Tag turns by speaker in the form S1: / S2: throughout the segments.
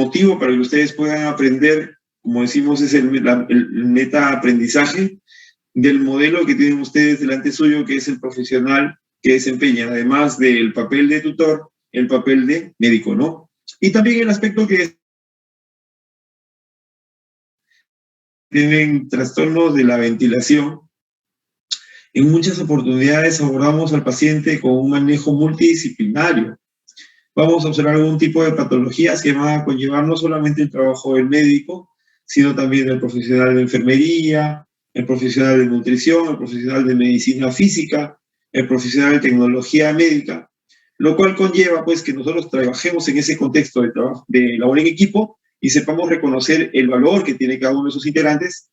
S1: motivo para que ustedes puedan aprender, como decimos, es el meta-aprendizaje del modelo que tienen ustedes delante suyo, que es el profesional que desempeña, además del papel de tutor, el papel de médico, ¿no? Y también el aspecto que tienen trastornos de la ventilación. En muchas oportunidades abordamos al paciente con un manejo multidisciplinario. Vamos a observar algún tipo de patologías que van a conllevar no solamente el trabajo del médico, sino también del profesional de enfermería, el profesional de nutrición, el profesional de medicina física, el profesional de tecnología médica, lo cual conlleva pues que nosotros trabajemos en ese contexto de trabajo, de labor en equipo, y sepamos reconocer el valor que tiene cada uno de sus integrantes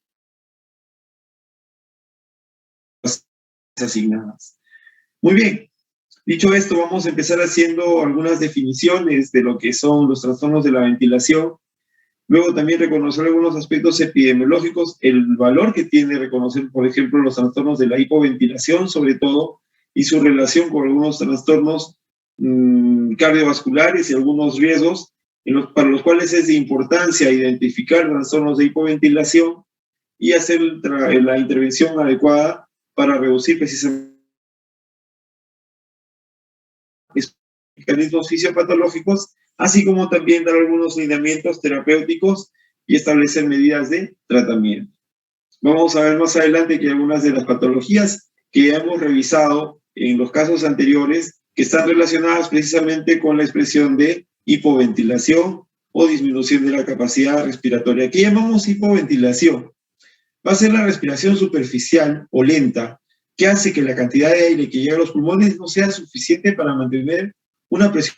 S1: asignadas. Muy bien. Dicho esto, vamos a empezar haciendo algunas definiciones de lo que son los trastornos de la ventilación. Luego también reconocer algunos aspectos epidemiológicos, el valor que tiene reconocer, por ejemplo, los trastornos de la hipoventilación, sobre todo, y su relación con algunos trastornos cardiovasculares y algunos riesgos para los cuales es de importancia identificar trastornos de hipoventilación y hacer la intervención adecuada para reducir precisamente mecanismos fisiopatológicos, así como también dar algunos lineamientos terapéuticos y establecer medidas de tratamiento. Vamos a ver más adelante que algunas de las patologías que hemos revisado en los casos anteriores que están relacionadas precisamente con la expresión de hipoventilación o disminución de la capacidad respiratoria. ¿Qué llamamos hipoventilación? Va a ser la respiración superficial o lenta que hace que la cantidad de aire que llega a los pulmones no sea suficiente para mantener una presión.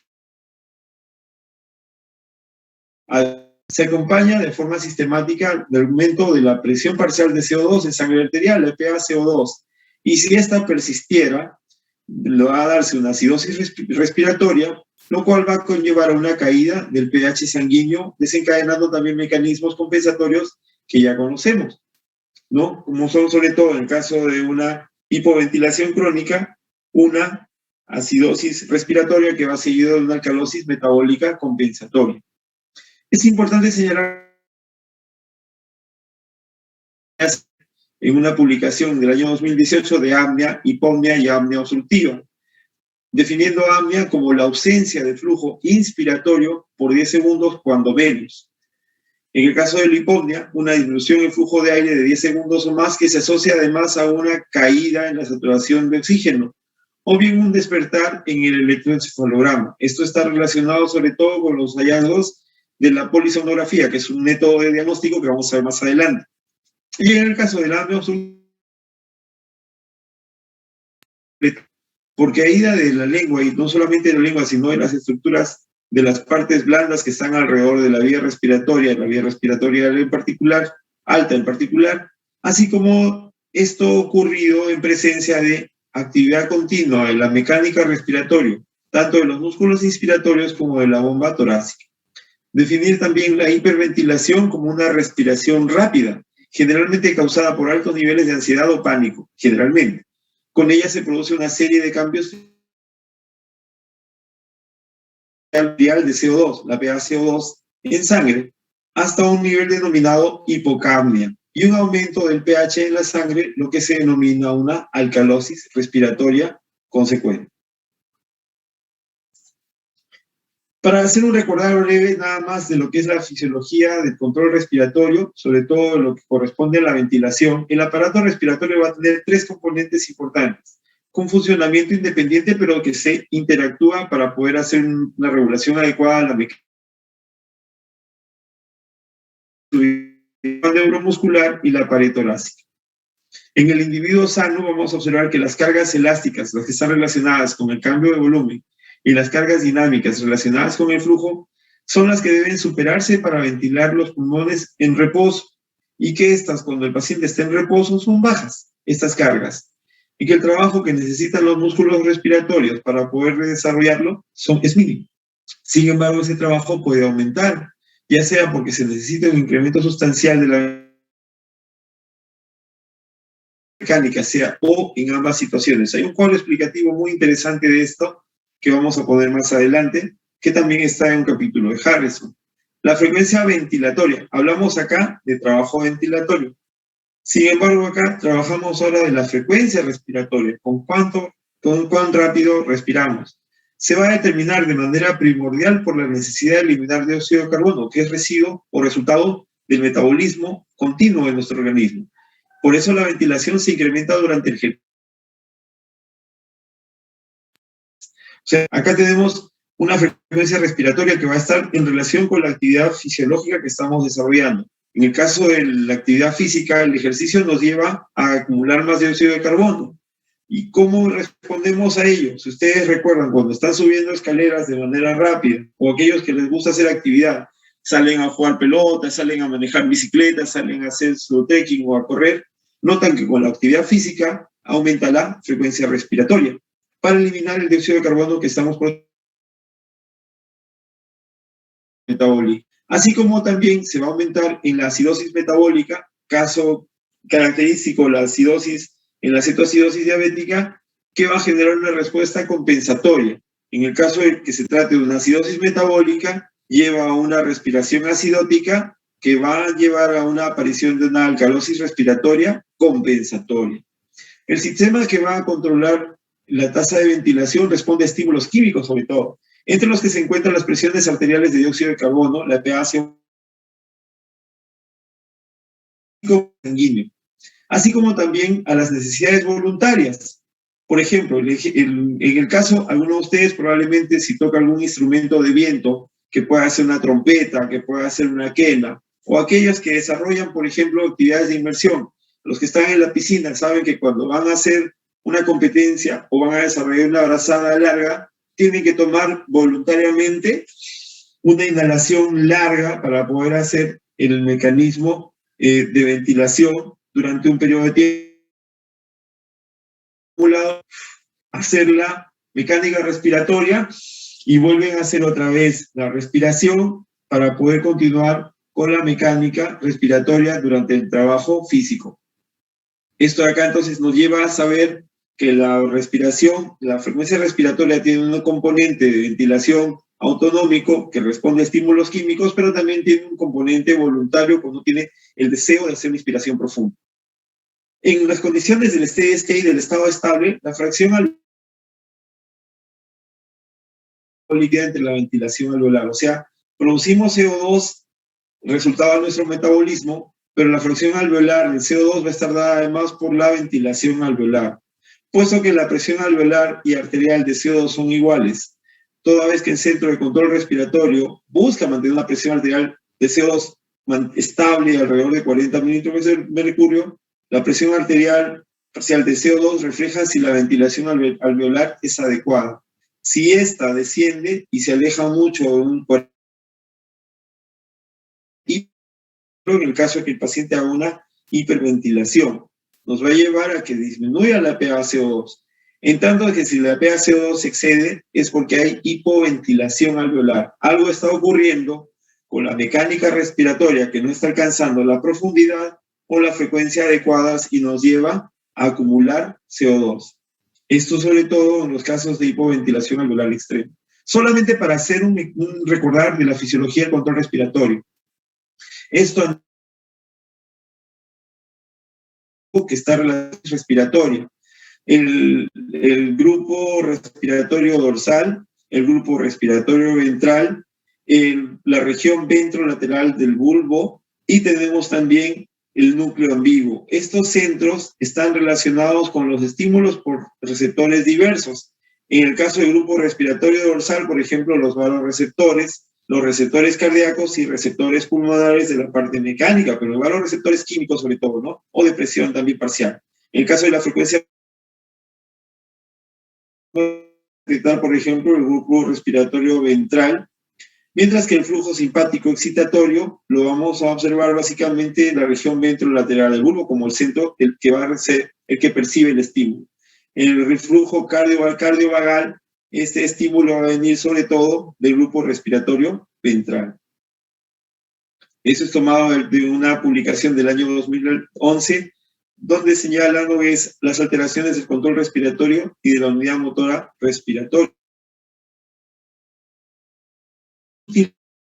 S1: Se acompaña de forma sistemática del aumento de la presión parcial de CO2 en sangre arterial, la PaCO2. Y si esta persistiera, le va a darse una acidosis respiratoria, lo cual va a conllevar a una caída del pH sanguíneo, desencadenando también mecanismos compensatorios que ya conocemos, ¿no? Como son sobre todo en el caso de una hipoventilación crónica, una acidosis respiratoria que va seguido de una alcalosis metabólica compensatoria. Es importante señalar en una publicación del año 2018 de apnea, hipoapnea y apnea obstructiva, definiendo apnea como la ausencia de flujo inspiratorio por 10 segundos cuando menos. En el caso de la hipopnea, una disminución en flujo de aire de 10 segundos o más que se asocia además a una caída en la saturación de oxígeno, o bien un despertar en el electroencefalograma. Esto está relacionado sobre todo con los hallazgos de la polisonografía, que es un método de diagnóstico que vamos a ver más adelante. Y en el caso de la apnea obstructiva, por caída de la lengua, y no solamente de la lengua, sino de las estructuras de las partes blandas que están alrededor de la vía respiratoria en particular, alta en particular, así como esto ocurrido en presencia de actividad continua de la mecánica respiratoria, tanto de los músculos inspiratorios como de la bomba torácica. Definir también la hiperventilación como una respiración rápida, generalmente causada por altos niveles de ansiedad o pánico, generalmente. Con ella se produce una serie de cambios de CO2, la PaCO2 en sangre, hasta un nivel denominado hipocapnia y un aumento del pH en la sangre, lo que se denomina una alcalosis respiratoria consecuente. Para hacer un recordado breve nada más de lo que es la fisiología del control respiratorio, sobre todo lo que corresponde a la ventilación, el aparato respiratorio va a tener 3 componentes importantes, con funcionamiento independiente, pero que se interactúan para poder hacer una regulación adecuada a la mecánica neuromuscular y la pared torácica. En el individuo sano vamos a observar que las cargas elásticas, las que están relacionadas con el cambio de volumen, y las cargas dinámicas relacionadas con el flujo, son las que deben superarse para ventilar los pulmones en reposo, y que estas, cuando el paciente está en reposo, son bajas, estas cargas, y que el trabajo que necesitan los músculos respiratorios para poder desarrollarlo es mínimo. Sin embargo, ese trabajo puede aumentar, ya sea porque se necesita un incremento sustancial de la mecánica, sea o en ambas situaciones. Hay un cuadro explicativo muy interesante de esto que vamos a poner más adelante, que también está en un capítulo de Harrison. La frecuencia ventilatoria. Hablamos acá de trabajo ventilatorio. Sin embargo, acá trabajamos ahora de la frecuencia respiratoria. Con cuán rápido respiramos. Se va a determinar de manera primordial por la necesidad de eliminar dióxido de carbono, que es residuo o resultado del metabolismo continuo de nuestro organismo. Por eso la ventilación se incrementa durante el ejercicio. O sea, acá tenemos una frecuencia respiratoria que va a estar en relación con la actividad fisiológica que estamos desarrollando. En el caso de la actividad física, el ejercicio nos lleva a acumular más dióxido de carbono. ¿Y cómo respondemos a ello? Si ustedes recuerdan, cuando están subiendo escaleras de manera rápida, o aquellos que les gusta hacer actividad, salen a jugar pelota, salen a manejar bicicleta, salen a hacer slow trekking o a correr, notan que con la actividad física aumenta la frecuencia respiratoria para eliminar el dióxido de carbono que estamos metabólico. Así como también se va a aumentar en la acidosis metabólica, caso característico la acidosis en la cetoacidosis diabética, que va a generar una respuesta compensatoria. En el caso de que se trate de una acidosis metabólica, lleva a una respiración acidótica que va a llevar a una aparición de una alcalosis respiratoria compensatoria. El sistema que va a controlar la tasa de ventilación responde a estímulos químicos, sobre todo, entre los que se encuentran las presiones arteriales de dióxido de carbono, la PaCO sanguíneo, así como también a las necesidades voluntarias. Por ejemplo, en el caso, algunos de ustedes probablemente si toca algún instrumento de viento, que pueda ser una trompeta, que pueda ser una quena, o aquellos que desarrollan, por ejemplo, actividades de inmersión. Los que están en la piscina saben que cuando van a hacer una competencia o van a desarrollar una brazada larga, tienen que tomar voluntariamente una inhalación larga para poder hacer el mecanismo de ventilación durante un periodo de tiempo, hacer la mecánica respiratoria y vuelven a hacer otra vez la respiración para poder continuar con la mecánica respiratoria durante el trabajo físico. Esto de acá entonces nos lleva a saber que la respiración, la frecuencia respiratoria tiene un componente de ventilación autonómico que responde a estímulos químicos, pero también tiene un componente voluntario cuando tiene el deseo de hacer una inspiración profunda. En las condiciones del steady state, del estado estable, la fracción alveolar entre la ventilación alveolar, o sea, producimos CO2 resultado de nuestro metabolismo, pero la fracción alveolar del CO2 va a estar dada además por la ventilación alveolar, puesto que la presión alveolar y arterial de CO2 son iguales, toda vez que el centro de control respiratorio busca mantener una presión arterial de CO2 estable alrededor de 40 mililitros de mercurio, la presión arterial parcial de CO2 refleja si la ventilación alveolar es adecuada. Si esta desciende y se aleja mucho de un 40, en el caso de que el paciente haga una hiperventilación, nos va a llevar a que disminuya la PaCO2. En tanto que si la PaCO2 excede es porque hay hipoventilación alveolar. Algo está ocurriendo con la mecánica respiratoria que no está alcanzando la profundidad o la frecuencia adecuadas y nos lleva a acumular CO2. Esto sobre todo en los casos de hipoventilación alveolar extrema. Solamente para hacer un recordar de la fisiología del control respiratorio. Esto que está relacionado respiratoria. El grupo respiratorio dorsal, el grupo respiratorio ventral, la región ventrolateral del bulbo y tenemos también el núcleo ambiguo. Estos centros están relacionados con los estímulos por receptores diversos. En el caso del grupo respiratorio dorsal, por ejemplo, los vasoreceptores, los receptores cardíacos y receptores pulmonares de la parte mecánica, pero los receptores químicos sobre todo, ¿no? O de presión también parcial. En el caso de la frecuencia, por ejemplo, el grupo respiratorio ventral, mientras que el flujo simpático excitatorio lo vamos a observar básicamente en la región ventrolateral del bulbo como el centro, el que va a ser el que percibe el estímulo. En el reflujo cardiovagal, este estímulo va a venir sobre todo del grupo respiratorio ventral. Eso es tomado de una publicación del año 2011, donde señalan las alteraciones del control respiratorio y de la unidad motora respiratoria.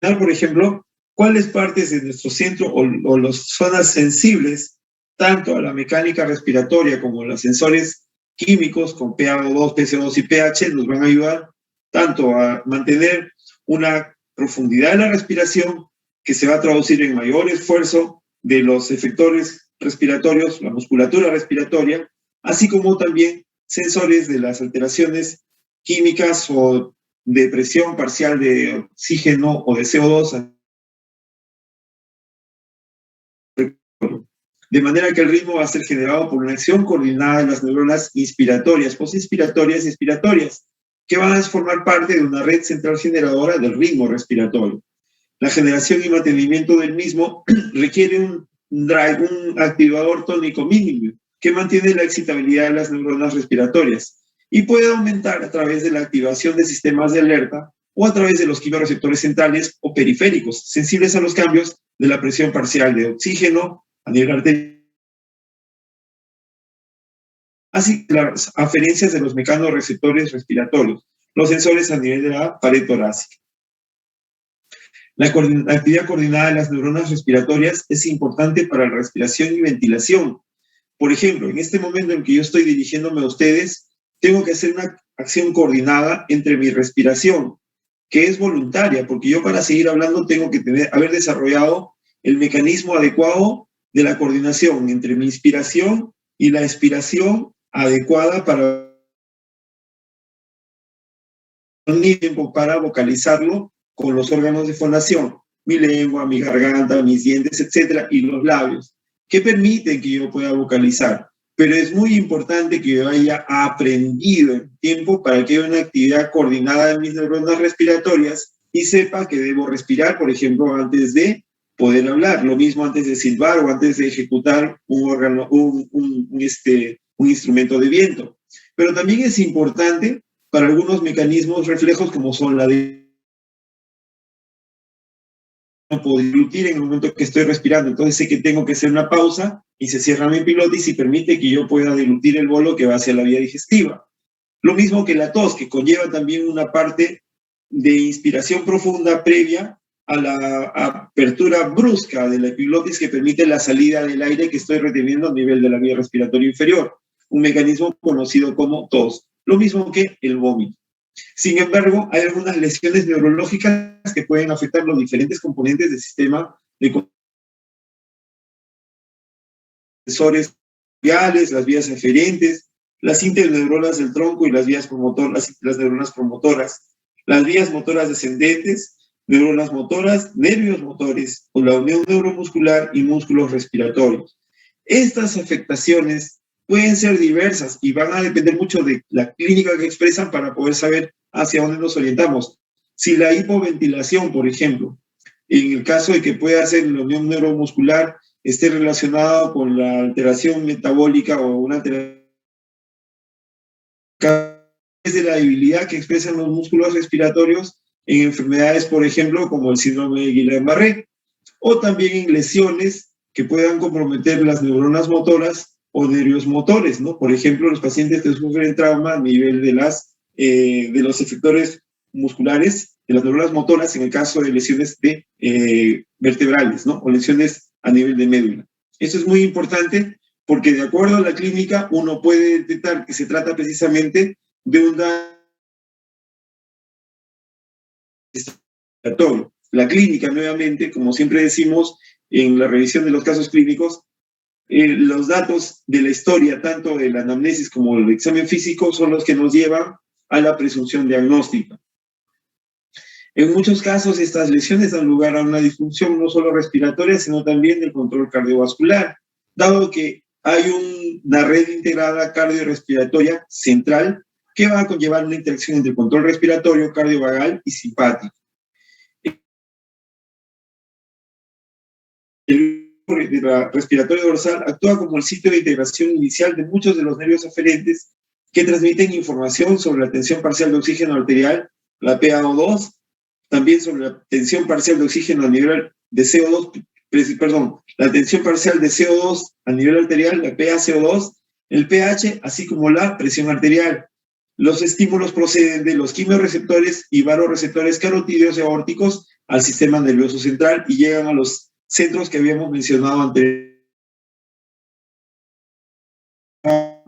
S1: Por ejemplo, cuáles partes de nuestro centro o las zonas sensibles, tanto a la mecánica respiratoria como los sensores químicos con PaO2, PCO2 y pH, nos van a ayudar tanto a mantener una profundidad de la respiración que se va a traducir en mayor esfuerzo de los efectores respiratorios, la musculatura respiratoria, así como también sensores de las alteraciones químicas o de presión parcial de oxígeno o de CO2. De manera que el ritmo va a ser generado por una acción coordinada de las neuronas inspiratorias, postinspiratorias y expiratorias, que van a formar parte de una red central generadora del ritmo respiratorio. La generación y mantenimiento del mismo requiere un drive, un activador tónico mínimo, que mantiene la excitabilidad de las neuronas respiratorias y puede aumentar a través de la activación de sistemas de alerta o a través de los quimioreceptores centrales o periféricos, sensibles a los cambios de la presión parcial de oxígeno a nivel arterial, así como las aferencias de los mecanorreceptores respiratorios, los sensores a nivel de la pared torácica. La actividad coordinada de las neuronas respiratorias es importante para la respiración y ventilación. Por ejemplo, en este momento en que yo estoy dirigiéndome a ustedes, tengo que hacer una acción coordinada entre mi respiración, que es voluntaria, porque yo para seguir hablando tengo que haber desarrollado el mecanismo adecuado de la coordinación entre mi inspiración y la expiración adecuada para un tiempo para vocalizarlo con los órganos de fonación, mi lengua, mi garganta, mis dientes, etcétera, y los labios, que permiten que yo pueda vocalizar. Pero es muy importante que yo haya aprendido el tiempo para que haya una actividad coordinada de mis neuronas respiratorias y sepa que debo respirar, por ejemplo, antes de poder hablar, lo mismo antes de silbar o antes de ejecutar un órgano, un instrumento de viento. Pero también es importante para algunos mecanismos reflejos como son la de no puedo deglutir en el momento que estoy respirando, entonces sé que tengo que hacer una pausa y se cierra mi epiglottis y permite que yo pueda deglutir el bolo que va hacia la vía digestiva. Lo mismo que la tos, que conlleva también una parte de inspiración profunda previa a la apertura brusca de la epiglotis que permite la salida del aire que estoy reteniendo a nivel de la vía respiratoria inferior, un mecanismo conocido como tos, lo mismo que el vómito. Sin embargo, hay algunas lesiones neurológicas que pueden afectar los diferentes componentes del sistema de sensores viales, las vías eferentes, las interneuronas del tronco y las vías promotoras, las neuronas promotoras, las vías motoras descendentes, neuronas motoras, nervios motores, o la unión neuromuscular y músculos respiratorios. Estas afectaciones pueden ser diversas y van a depender mucho de la clínica que expresan para poder saber hacia dónde nos orientamos. Si la hipoventilación, por ejemplo, en el caso de que pueda ser la unión neuromuscular, esté relacionado con la alteración metabólica o una alteración de la debilidad que expresan los músculos respiratorios en enfermedades, por ejemplo, como el síndrome de Guillain-Barré, o también en lesiones que puedan comprometer las neuronas motoras o nervios motores, ¿no? Por ejemplo, los pacientes que sufren trauma a nivel de los efectores musculares, de las neuronas motoras, en el caso de lesiones vertebrales, ¿no? O lesiones a nivel de médula. Esto es muy importante porque de acuerdo a la clínica uno puede detectar que se trata precisamente de un daño respiratorio. La clínica, nuevamente, como siempre decimos en la revisión de los casos clínicos, los datos de la historia, tanto de la anamnesis como del examen físico, son los que nos llevan a la presunción diagnóstica. En muchos casos, estas lesiones dan lugar a una disfunción no solo respiratoria, sino también del control cardiovascular, dado que hay una red integrada cardiorrespiratoria central que va a conllevar una interacción entre control respiratorio, cardiovagal y simpático. El respiratorio dorsal actúa como el sitio de integración inicial de muchos de los nervios aferentes que transmiten información sobre la tensión parcial de oxígeno arterial, la PaO2, también sobre la tensión parcial de oxígeno a nivel de CO2, la tensión parcial de CO2 a nivel arterial, la PaCO2, el pH, así como la presión arterial. Los estímulos proceden de los quimioreceptores y varoreceptores carotídeos y aórticos al sistema nervioso central y llegan a los centros que habíamos mencionado anteriormente,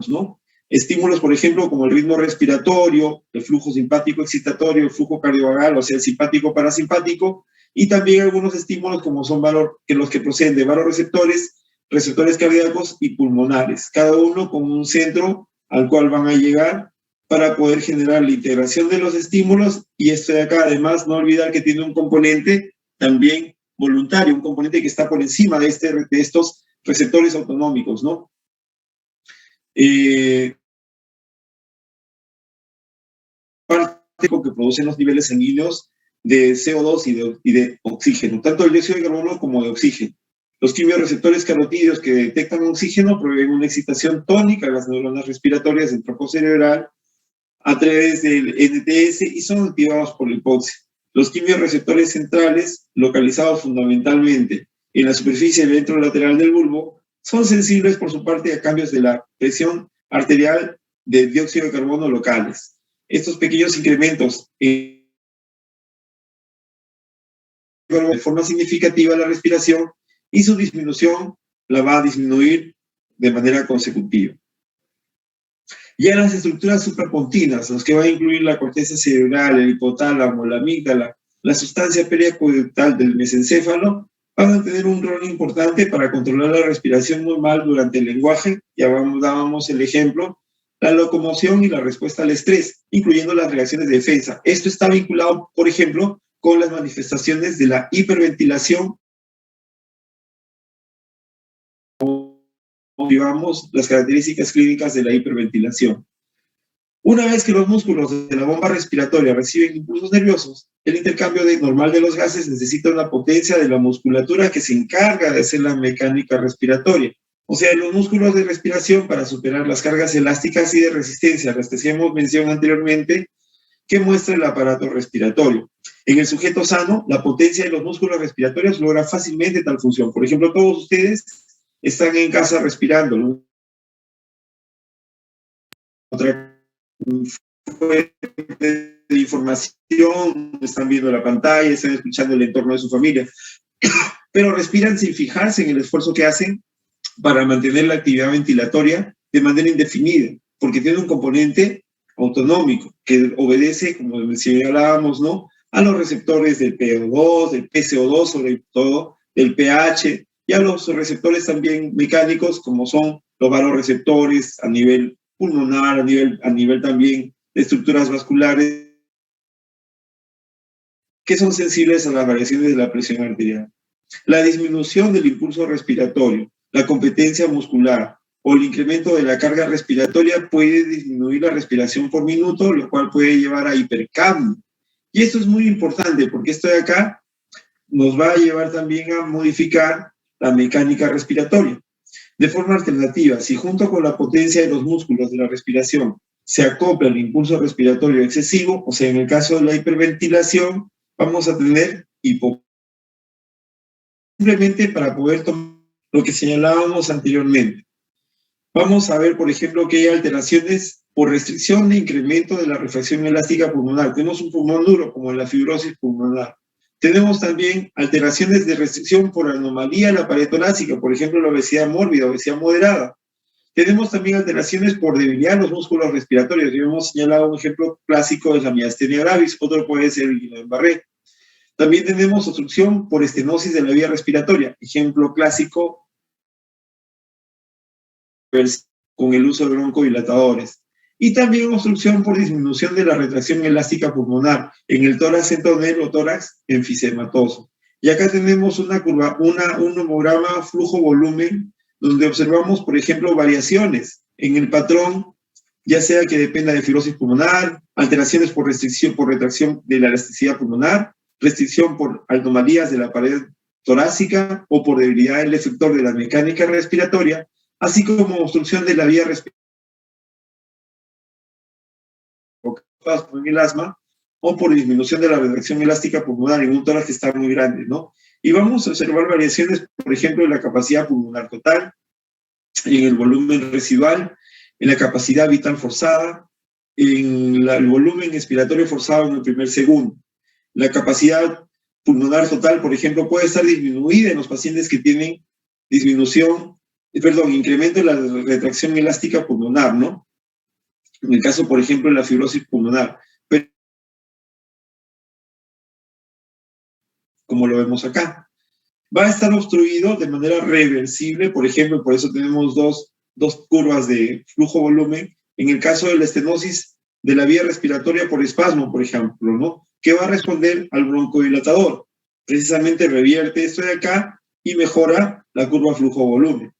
S1: ¿no? Estímulos, por ejemplo, como el ritmo respiratorio, el flujo simpático excitatorio, el flujo cardiovagal, o sea, el simpático parasimpático, y también algunos estímulos como son los que proceden de vasoreceptores, receptores cardíacos y pulmonares, cada uno con un centro al cual van a llegar para poder generar la integración de los estímulos. Y esto de acá, además, no olvidar que tiene un componente también voluntario, un componente que está por encima de estos receptores autonómicos, ¿no? Parte que producen los niveles sanguíneos de CO2 y de oxígeno, tanto el dióxido de carbono como de oxígeno. Los quimiorreceptores carotídeos que detectan oxígeno proveen una excitación tónica a las neuronas respiratorias del tronco cerebral a través del NTS y son activados por la hipoxia. Los quimiorreceptores centrales, localizados fundamentalmente en la superficie ventrolateral del bulbo, son sensibles por su parte a cambios de la presión arterial de dióxido de carbono locales. Estos pequeños incrementos de forma significativa la respiración y su disminución la va a disminuir de manera consecutiva. Ya las estructuras suprapontinas, los que van a incluir la corteza cerebral, el hipotálamo, la amígdala, la sustancia periacueductal del mesencéfalo, van a tener un rol importante para controlar la respiración normal durante el lenguaje. Ya dábamos el ejemplo, la locomoción y la respuesta al estrés, incluyendo las reacciones de defensa. Esto está vinculado, por ejemplo, con las manifestaciones de la hiperventilación, digamos, las características clínicas de la hiperventilación. Una vez que los músculos de la bomba respiratoria reciben impulsos nerviosos, el intercambio normal de los gases necesita una potencia de la musculatura que se encarga de hacer la mecánica respiratoria. O sea, los músculos de respiración para superar las cargas elásticas y de resistencia, las que hacíamos mención anteriormente, que muestra el aparato respiratorio. En el sujeto sano, la potencia de los músculos respiratorios logra fácilmente tal función. Por ejemplo, todos ustedes están en casa respirando, ¿no? Otra fuente de información, están viendo la pantalla, están escuchando el entorno de su familia, pero respiran sin fijarse en el esfuerzo que hacen para mantener la actividad ventilatoria de manera indefinida, porque tiene un componente autonómico que obedece, como señalábamos, ¿no?, a los receptores del PO2, del PCO2, sobre todo, del pH, y a los receptores también mecánicos, como son los vasoreceptores a nivel pulmonar, a nivel también de estructuras vasculares, que son sensibles a las variaciones de la presión arterial. La disminución del impulso respiratorio, la competencia muscular o el incremento de la carga respiratoria puede disminuir la respiración por minuto, lo cual puede llevar a hipercapnia. Y esto es muy importante porque esto de acá nos va a llevar también a modificar la mecánica respiratoria. De forma alternativa, si junto con la potencia de los músculos de la respiración se acopla el impulso respiratorio excesivo, o sea, en el caso de la hiperventilación, vamos a tener hipoxia. Simplemente para poder tomar lo que señalábamos anteriormente. Vamos a ver, por ejemplo, que hay alteraciones por restricción de incremento de la refracción elástica pulmonar. Tenemos un pulmón duro, como la fibrosis pulmonar. Tenemos también alteraciones de restricción por anomalía de la pared torácica, por ejemplo, la obesidad mórbida, obesidad moderada. Tenemos también alteraciones por debilidad de los músculos respiratorios. Ya hemos señalado un ejemplo clásico de la miastenia gravis, otro puede ser el Guillain-Barré. También tenemos obstrucción por estenosis de la vía respiratoria, ejemplo clásico con el uso de broncodilatadores. Y también obstrucción por disminución de la retracción elástica pulmonar en el tórax centronel o tórax enfisematoso. Y acá tenemos una curva, un homograma flujo-volumen, donde observamos, por ejemplo, variaciones en el patrón, ya sea que dependa de fibrosis pulmonar, alteraciones por restricción, por retracción de la elasticidad pulmonar, restricción por anomalías de la pared torácica o por debilidad del efector de la mecánica respiratoria, así como obstrucción de la vía respiratoria en el asma o por disminución de la retracción elástica pulmonar en un tórax que está muy grande, ¿no? Y vamos a observar variaciones, por ejemplo, en la capacidad pulmonar total, en el volumen residual, en la capacidad vital forzada, en el volumen expiratorio forzado en el primer segundo, la capacidad pulmonar total, por ejemplo, puede estar disminuida en los pacientes que tienen incremento de la retracción elástica pulmonar, ¿no? En el caso, por ejemplo, de la fibrosis pulmonar, pero, como lo vemos acá, va a estar obstruido de manera reversible, por ejemplo, por eso tenemos dos curvas de flujo-volumen, en el caso de la estenosis de la vía respiratoria por espasmo, por ejemplo, ¿no? Que va a responder al broncodilatador. Precisamente revierte esto de acá y mejora la curva flujo-volumen.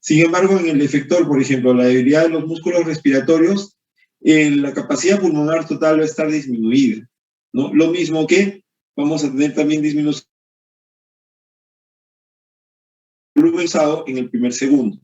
S1: Sin embargo, en el efector, por ejemplo, la debilidad de los músculos respiratorios, la capacidad pulmonar total va a estar disminuida, ¿no? Lo mismo que vamos a tener también disminución volumen en el primer segundo,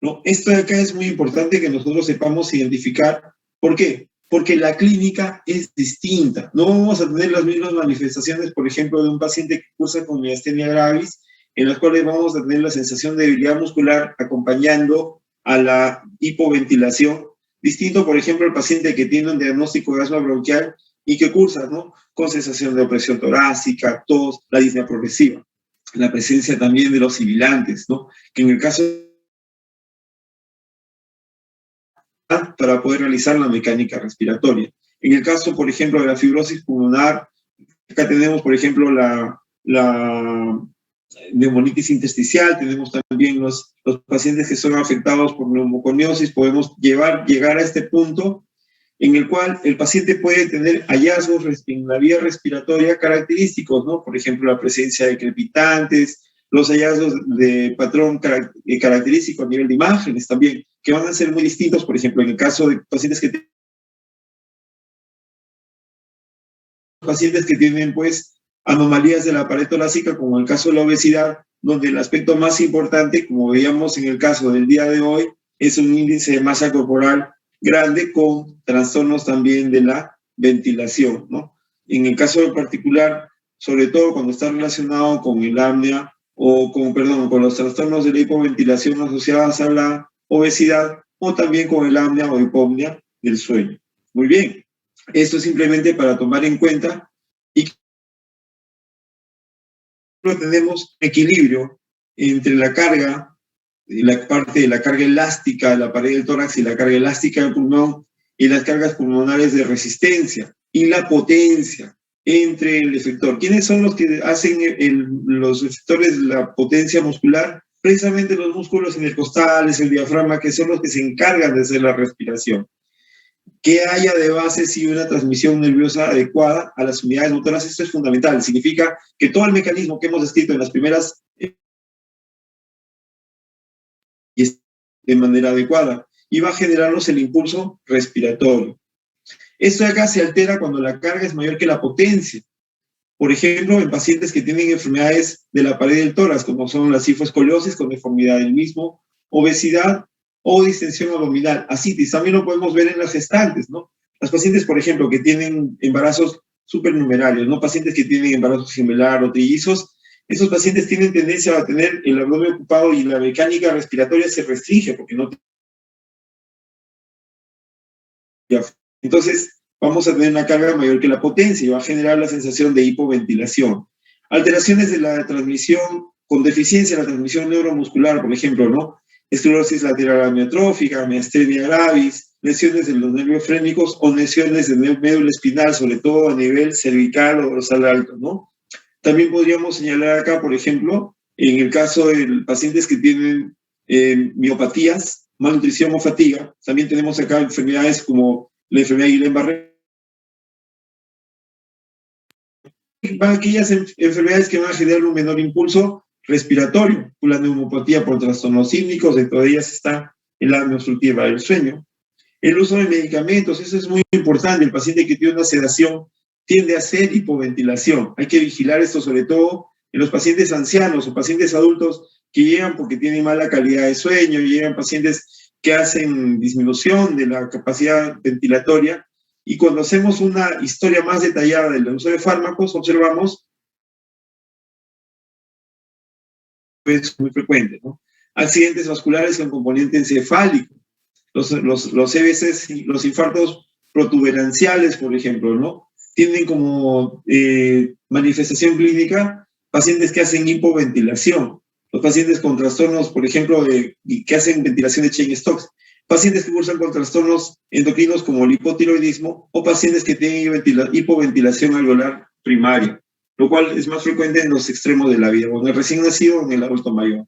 S1: ¿no? Esto de acá es muy importante que nosotros sepamos identificar. ¿Por qué? Porque la clínica es distinta. No vamos a tener las mismas manifestaciones, por ejemplo, de un paciente que cursa con miastenia gravis, en las cuales vamos a tener la sensación de debilidad muscular acompañando a la hipoventilación. Distinto, por ejemplo, al paciente que tiene un diagnóstico de asma bronquial y que cursa, ¿no? Con sensación de opresión torácica, tos, la disnea progresiva. La presencia también de los sibilantes, ¿no? Que en el caso para poder realizar la mecánica respiratoria. En el caso, por ejemplo, de la fibrosis pulmonar, acá tenemos, por ejemplo, la neumonitis intersticial, tenemos también los pacientes que son afectados por neumoconiosis, podemos llegar a este punto en el cual el paciente puede tener hallazgos en la vía respiratoria característicos, ¿no? Por ejemplo, la presencia de crepitantes, los hallazgos de patrón característico a nivel de imágenes también, que van a ser muy distintos, por ejemplo, en el caso de pacientes que tienen, pues, anomalías de la pared torácica, como el caso de la obesidad, donde el aspecto más importante, como veíamos en el caso del día de hoy, es un índice de masa corporal grande con trastornos también de la ventilación, ¿no? En el caso en particular, sobre todo cuando está relacionado con el apnea o con los trastornos de la hipoventilación asociadas a la obesidad o también con el apnea o hipopnea del sueño. Muy bien, esto es simplemente para tomar en cuenta y tenemos equilibrio entre la carga, la parte de la carga elástica de la pared del tórax y la carga elástica del pulmón y las cargas pulmonares de resistencia y la potencia entre el efector. ¿Quiénes son los que hacen los efectores de la potencia muscular? Precisamente los músculos intercostales, el diafragma, que son los que se encargan de hacer la respiración. Que haya de base sí una transmisión nerviosa adecuada a las unidades motoras, esto es fundamental. Significa que todo el mecanismo que hemos descrito en las primeras de manera adecuada y va a generarnos el impulso respiratorio. Esto de acá se altera cuando la carga es mayor que la potencia. Por ejemplo, en pacientes que tienen enfermedades de la pared del tórax, como son la cifoescoliosis con deformidad del mismo, obesidad o distensión abdominal, ascitis. También lo podemos ver en las gestantes, ¿no? Las pacientes, por ejemplo, que tienen embarazos supernumerarios, ¿no? Pacientes que tienen embarazos gemelar o trillizos, esos pacientes tienen tendencia a tener el abdomen ocupado y la mecánica respiratoria se restringe porque no. Entonces, vamos a tener una carga mayor que la potencia y va a generar la sensación de hipoventilación. Alteraciones de la transmisión con deficiencia de la transmisión neuromuscular, por ejemplo, ¿no? Esclerosis lateral amiotrófica, miastenia gravis, lesiones de los nervios frénicos o lesiones de médula espinal, sobre todo a nivel cervical o dorsal alto, ¿no? También podríamos señalar acá, por ejemplo, en el caso de pacientes que tienen miopatías, malnutrición o fatiga, también tenemos acá enfermedades como la enfermedad de Guillain-Barré. Aquellas enfermedades que van a generar un menor impulso respiratorio, la neumopatía por trastornos sísmicos, dentro de ellas está el apnea obstructiva del sueño. El uso de medicamentos, eso es muy importante. El paciente que tiene una sedación tiende a hacer hipoventilación. Hay que vigilar esto sobre todo en los pacientes ancianos o pacientes adultos que llegan porque tienen mala calidad de sueño, llegan pacientes que hacen disminución de la capacidad ventilatoria, y cuando hacemos una historia más detallada del uso de fármacos, observamos es muy frecuente, ¿no? Accidentes vasculares con componente encefálico, los EBCs, los infartos protuberanciales, por ejemplo, ¿no? tienen como manifestación clínica pacientes que hacen hipoventilación, los pacientes con trastornos, por ejemplo, que hacen ventilación de Cheyne-Stokes, pacientes que cursan con trastornos endocrinos como el hipotiroidismo o pacientes que tienen hipoventilación alveolar primaria, lo cual es más frecuente en los extremos de la vida, o en el recién nacido o en el adulto mayor.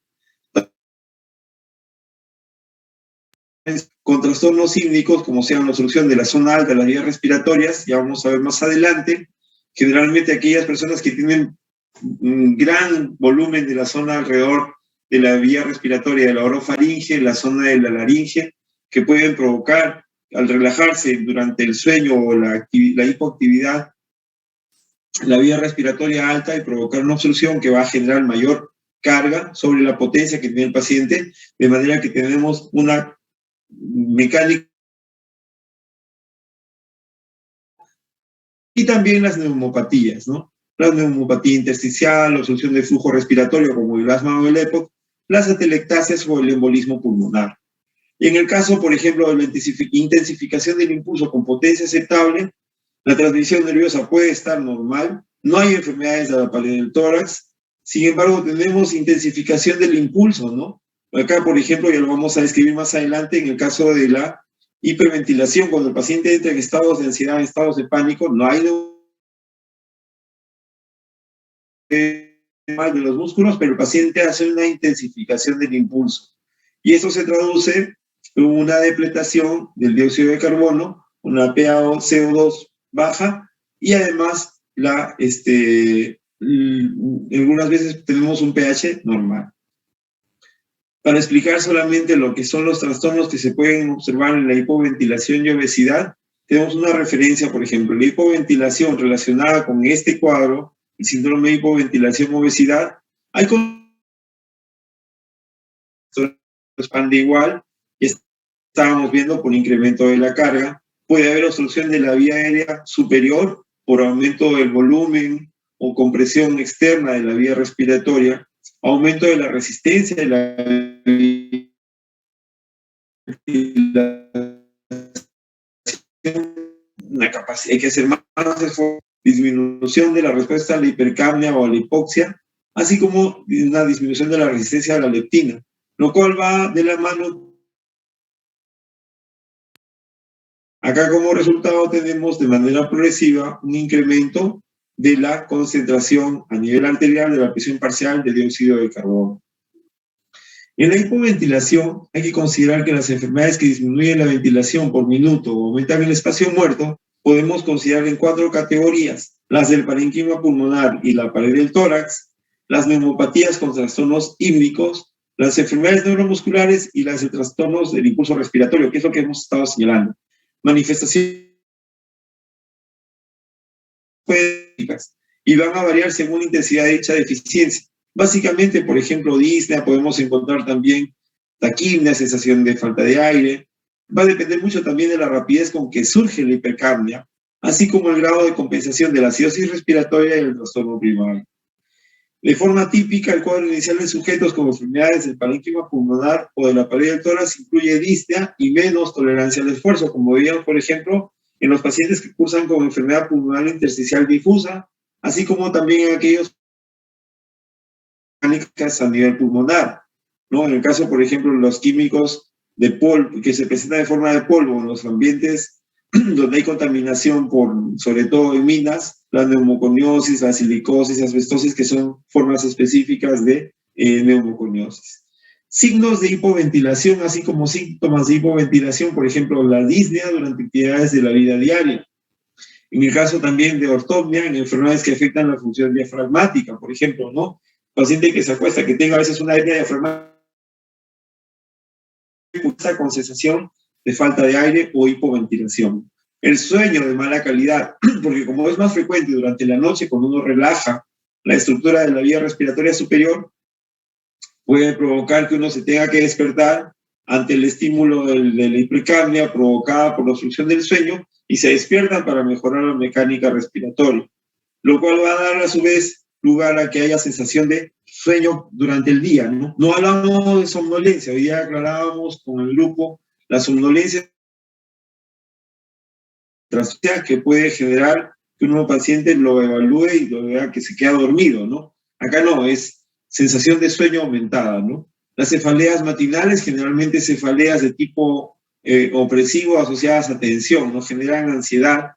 S1: Con trastornos sísmicos, como sean la obstrucción de la zona alta de las vías respiratorias, ya vamos a ver más adelante, generalmente aquellas personas que tienen un gran volumen de la zona alrededor de la vía respiratoria de la orofaringe, la zona de la laringe, que pueden provocar, al relajarse durante el sueño o la hipoactividad, la vía respiratoria alta y provocar una obstrucción que va a generar mayor carga sobre la potencia que tiene el paciente, de manera que tenemos una mecánica. Y también las neumopatías, ¿no? La neumopatía intersticial, la obstrucción del flujo respiratorio como el asma o el EPOC, las atelectasias o el embolismo pulmonar. Y en el caso, por ejemplo, de la intensificación del impulso con potencia aceptable, la transmisión nerviosa puede estar normal, no hay enfermedades de la pared del tórax, sin embargo, tenemos intensificación del impulso, ¿no? Acá, por ejemplo, ya lo vamos a describir más adelante, en el caso de la hiperventilación, cuando el paciente entra en estados de ansiedad, en estados de pánico, no hay mal de los músculos, pero el paciente hace una intensificación del impulso. Y eso se traduce en una depletación del dióxido de carbono, una PaCO2 baja, y además algunas veces tenemos un pH normal. Para explicar solamente lo que son los trastornos que se pueden observar en la hipoventilación y obesidad, tenemos una referencia, por ejemplo, la hipoventilación relacionada con este cuadro, el síndrome de hipoventilación-obesidad, hay expande igual, y estábamos viendo por incremento de la carga, puede haber obstrucción de la vía aérea superior por aumento del volumen o compresión externa de la vía respiratoria, aumento de la resistencia de la capacidad, hay que hacer más esfuerzo, disminución de la respuesta a la hipercapnia o a la hipoxia, así como una disminución de la resistencia a la leptina, lo cual va de la mano. Acá como resultado tenemos de manera progresiva un incremento de la concentración a nivel arterial de la presión parcial de dióxido de carbono. En la hipoventilación hay que considerar que las enfermedades que disminuyen la ventilación por minuto o aumentan el espacio muerto podemos considerar en 4 categorías: las del parénquima pulmonar y la pared del tórax, las neumopatías con trastornos hídricos, las enfermedades neuromusculares y las de trastornos del impulso respiratorio, que es lo que hemos estado señalando. Manifestaciones y van a variar según la intensidad de dicha deficiencia. Básicamente, por ejemplo, disnea, podemos encontrar también taquipnea, sensación de falta de aire. Va a depender mucho también de la rapidez con que surge la hipercapnia, así como el grado de compensación de la acidosis respiratoria y el trastorno primario. De forma típica, el cuadro inicial de sujetos con enfermedades del parénquima pulmonar o de la pared del tórax incluye disnea y menos tolerancia al esfuerzo, como veíamos, por ejemplo, en los pacientes que cursan con enfermedad pulmonar intersticial difusa, así como también en aquellos mecánicas a nivel pulmonar, ¿no? En el caso, por ejemplo, de los químicos de polvo, que se presentan de forma de polvo en los ambientes donde hay contaminación por, sobre todo en minas, la neumoconiosis, la silicosis, asbestosis, que son formas específicas de neumoconiosis. Signos de hipoventilación, así como síntomas de hipoventilación, por ejemplo, la disnea durante actividades de la vida diaria. En el caso también de ortopnia, en enfermedades que afectan la función diafragmática, por ejemplo, ¿no? Paciente que se acuesta, que tenga a veces una hernia diafragmática con sensación de falta de aire o hipoventilación. El sueño de mala calidad, porque como es más frecuente durante la noche, cuando uno relaja la estructura de la vía respiratoria superior, puede provocar que uno se tenga que despertar ante el estímulo de la hipercapnia provocada por la obstrucción del sueño y se despiertan para mejorar la mecánica respiratoria, lo cual va a dar a su vez lugar a que haya sensación de sueño durante el día, ¿no? No hablamos de somnolencia, hoy día aclarábamos con el grupo la somnolencia que puede generar que un nuevo paciente lo evalúe y lo vea que se queda dormido, ¿no? Acá no, es sensación de sueño aumentada, ¿no? Las cefaleas matinales, generalmente cefaleas de tipo opresivo asociadas a tensión, ¿no? Generan ansiedad.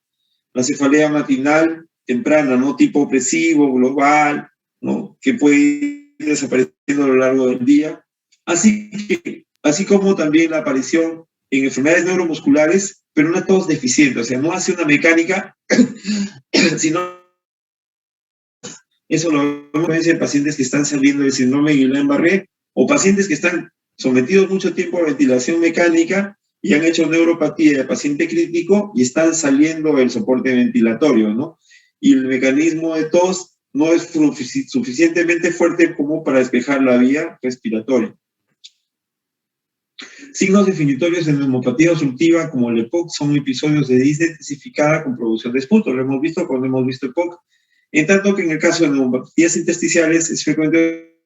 S1: La cefalea matinal temprana, ¿no? Tipo opresivo, global, ¿no? Que puede ir desapareciendo a lo largo del día. Así como también la aparición en enfermedades neuromusculares, pero una tos deficiente, o sea, no hace una mecánica, sino eso lo vemos en pacientes que están saliendo del síndrome de Guillain-Barré o pacientes que están sometidos mucho tiempo a ventilación mecánica y han hecho neuropatía de paciente crítico y están saliendo del soporte ventilatorio, ¿no? Y el mecanismo de tos no es suficientemente fuerte como para despejar la vía respiratoria. Signos definitorios de neumopatía obstructiva como el EPOC son episodios de disnea intensificada con producción de esputo. Lo hemos visto cuando hemos visto EPOC. En tanto que en el caso de neumopatías intersticiales es frecuente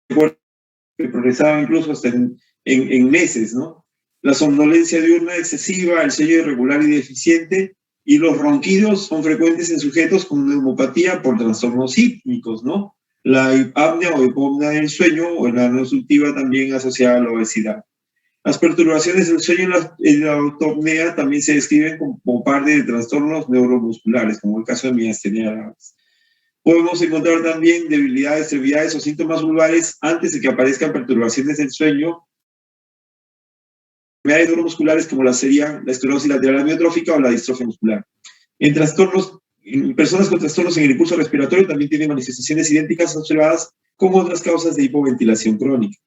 S1: que progresaba incluso hasta en meses, ¿no? La somnolencia diurna excesiva, el sueño irregular y deficiente, y los ronquidos son frecuentes en sujetos con neumopatía por trastornos sísmicos, ¿no? La apnea o hipopnea del sueño o la obstructiva también asociada a la obesidad. Las perturbaciones del sueño y la autopnea también se describen como parte de trastornos neuromusculares, como el caso de miastenia gravis. Podemos encontrar también debilidades, extremidades o síntomas vulvares antes de que aparezcan perturbaciones del sueño. Enfermedades neuromusculares como serían la esclerosis lateral amiotrófica o la distrofia muscular. En personas con trastornos en el impulso respiratorio también tienen manifestaciones idénticas observadas con otras causas de hipoventilación crónica.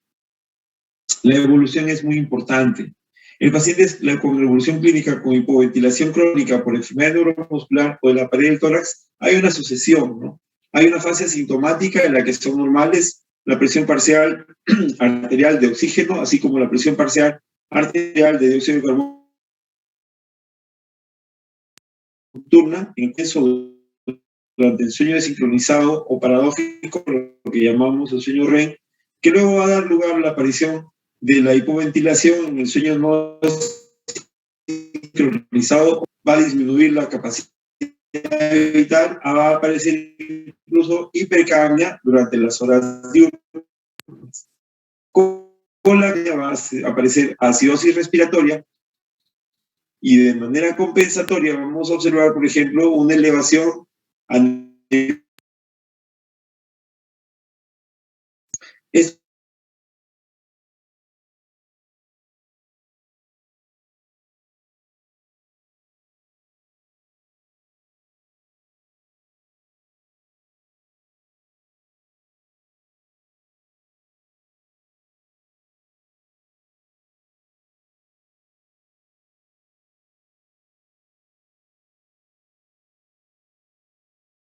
S1: La evolución es muy importante. El paciente con evolución clínica con hipoventilación crónica por enfermedad neuromuscular o de la pared del tórax, hay una sucesión, ¿no? Hay una fase asintomática en la que son normales la presión parcial arterial de oxígeno, así como la presión parcial arterial de dióxido de carbono nocturna, intenso durante el sueño desincronizado o paradójico, lo que llamamos el sueño REM, que luego va a dar lugar a la aparición de la hipoventilación en el sueño no sincronizado, va a disminuir la capacidad de evitar, va a aparecer incluso hipercapnia durante las horas diurnas. Con la que va a aparecer acidosis respiratoria y de manera compensatoria vamos a observar, por ejemplo, una elevación a